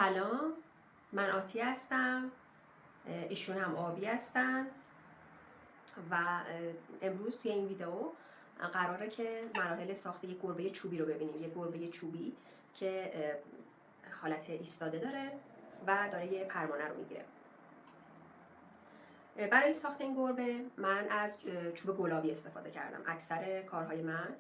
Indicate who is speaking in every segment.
Speaker 1: سلام، من آتی هستم، ایشون هم آبی هستن و امروز توی این ویدیو قراره که مراحل ساخت یک گربه چوبی رو ببینیم. یک گربه چوبی که حالت ایستاده داره و داره یه پروانه رو میگیره. برای ساخت این گربه من از چوب گلابی استفاده کردم. اکثر کارهای من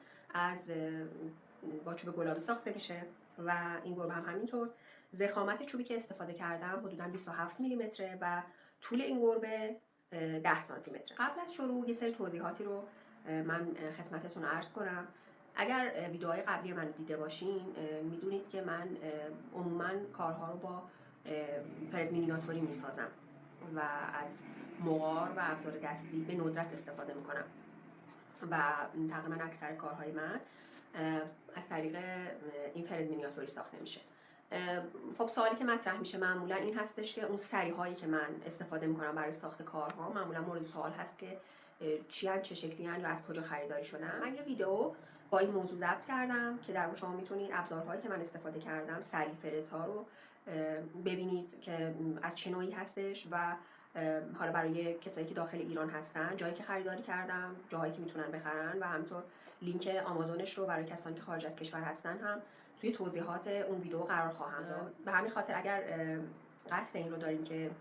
Speaker 1: با چوب گلابی ساخته میشه و این گربه هم همینطور. ضخامت چوبی که استفاده کردم حدوداً 27 میلیمتره و طول این گربه 10 سانتی متره. قبل از شروع یه سری توضیحاتی رو من خدمتتون عرض کنم. اگر ویدیوهای قبلی من دیده باشین میدونید که من عموماً کارها رو با فرز مینیاتوری میسازم و از مغار و ابزار دستی به ندرت استفاده میکنم و تقریبا اکثر کارهای من از طریق این فرز مینیاتوری ساخته میشه. خب سوالی که مطرح میشه معمولا این هستش که اون سری‌هایی که من استفاده میکنم برای ساخت کارها معمولا مورد سوال هست که چه شکلی هن یا از کجا خریداری شدن. من یه ویدیو با این موضوع ضبط کردم که در اون شما میتونید ابزارهایی که من استفاده کردم، سری فرزها رو ببینید که از چه نوعی هستش و حالا برای کسایی که داخل ایران هستن جایی که خریداری کردم، جاهایی که میتونن بخرن و همینطور لینک آمازونش رو برای کسانی که خارج از کشور هستن هم توی توضیحات اون ویدیو قرار خواهم داد. به همین خاطر اگر قصد این رو دارین که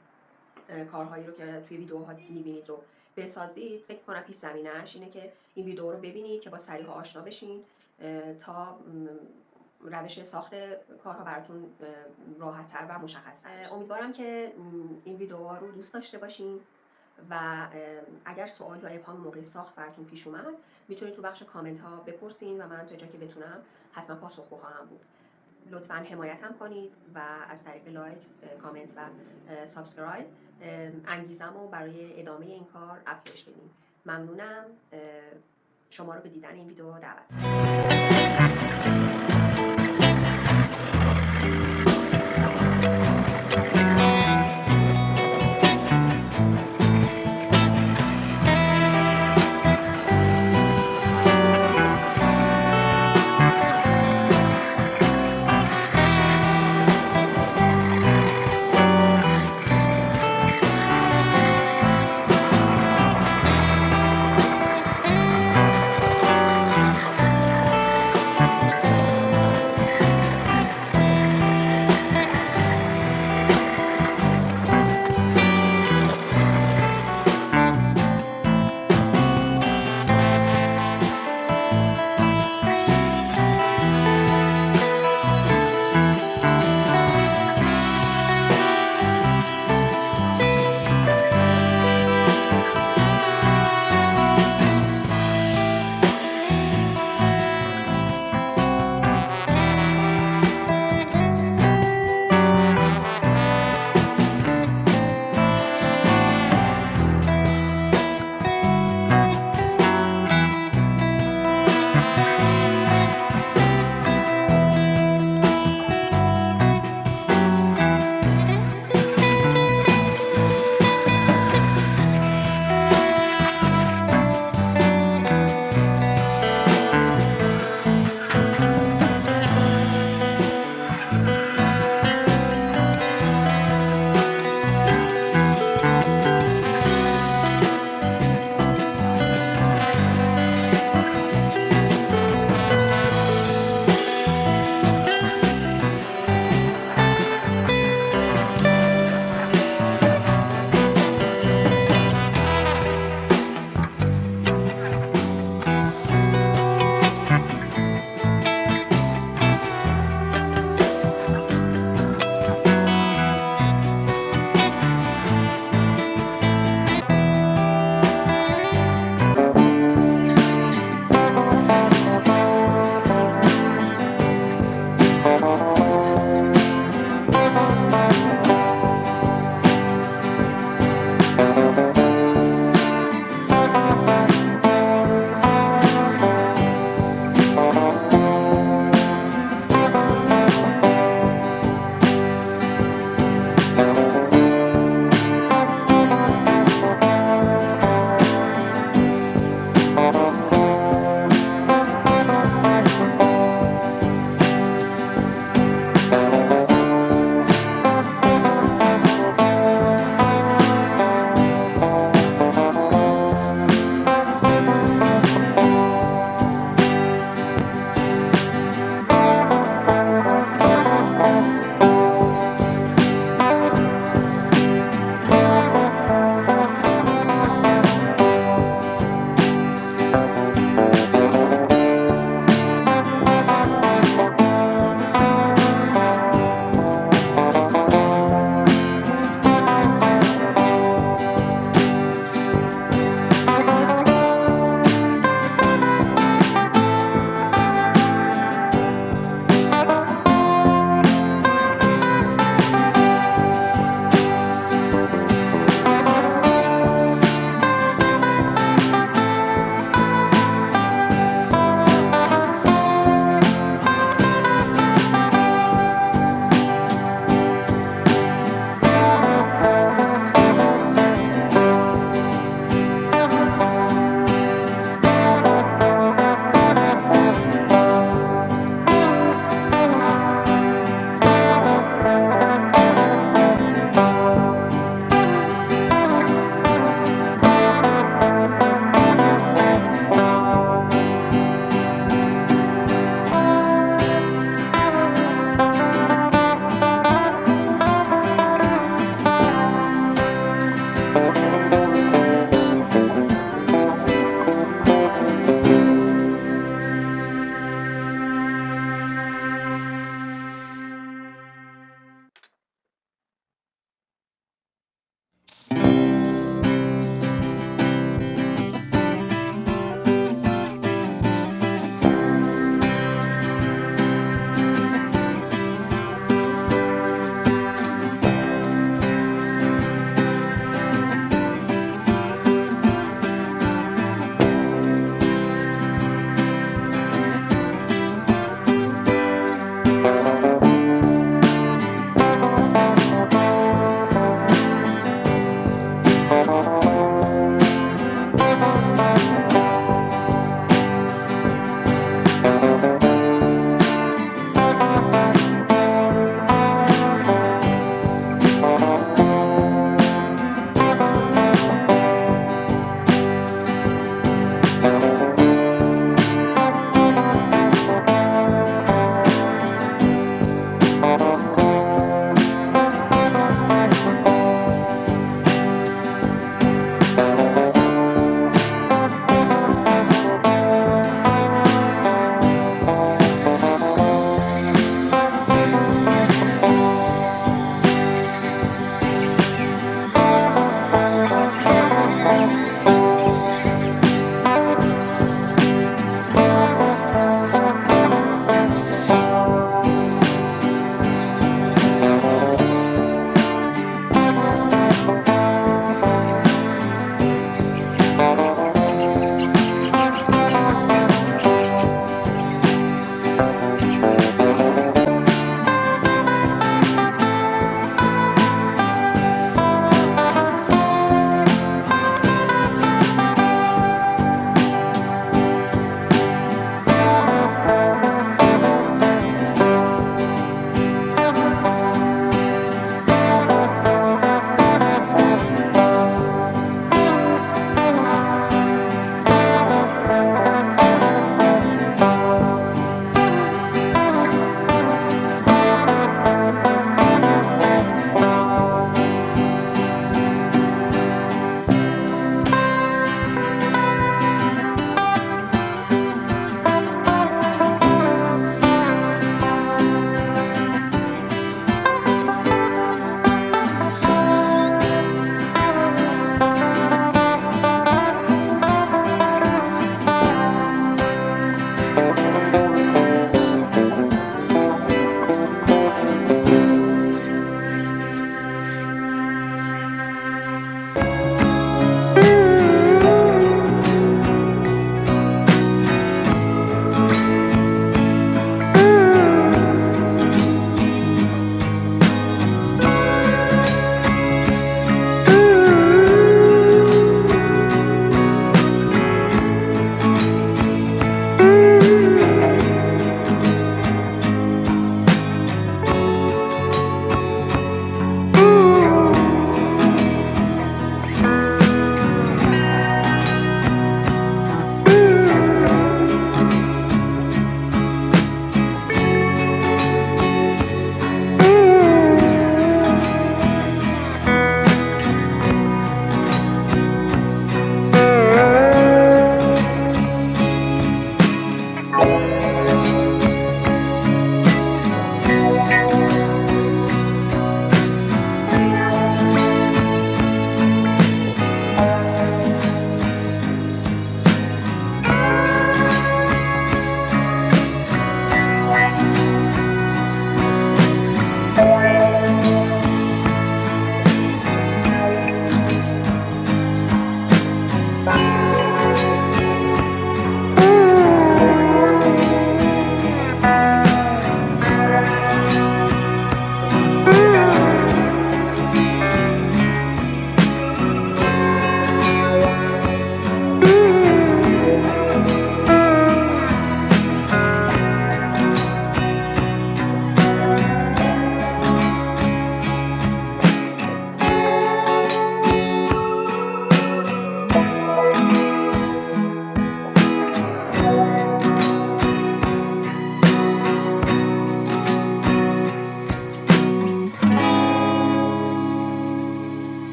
Speaker 1: کارهایی رو که توی ویدیوها میبینید رو بسازید، فکر کنم پیش زمینه‌اش اینه که این ویدیو رو ببینید که با سری‌ها آشنا بشین تا روش ساخت کارها براتون راحت‌تر و مشخص‌تر. امیدوارم که این ویدیوها رو دوست داشته باشین و اگر سوال یا ابهام موقع ساخت براتون پیش اومد میتونید تو بخش کامنت ها بپرسین و من تا جایی که بتونم حتما پاسخگو خواهم بود. لطفاً حمایتم کنید و از طریق لایک، کامنت و سابسکرایب انگیزمو برای ادامه این کار افزایش بدین. ممنونم. شما رو به دیدن این ویدیو دعوت می‌کنم.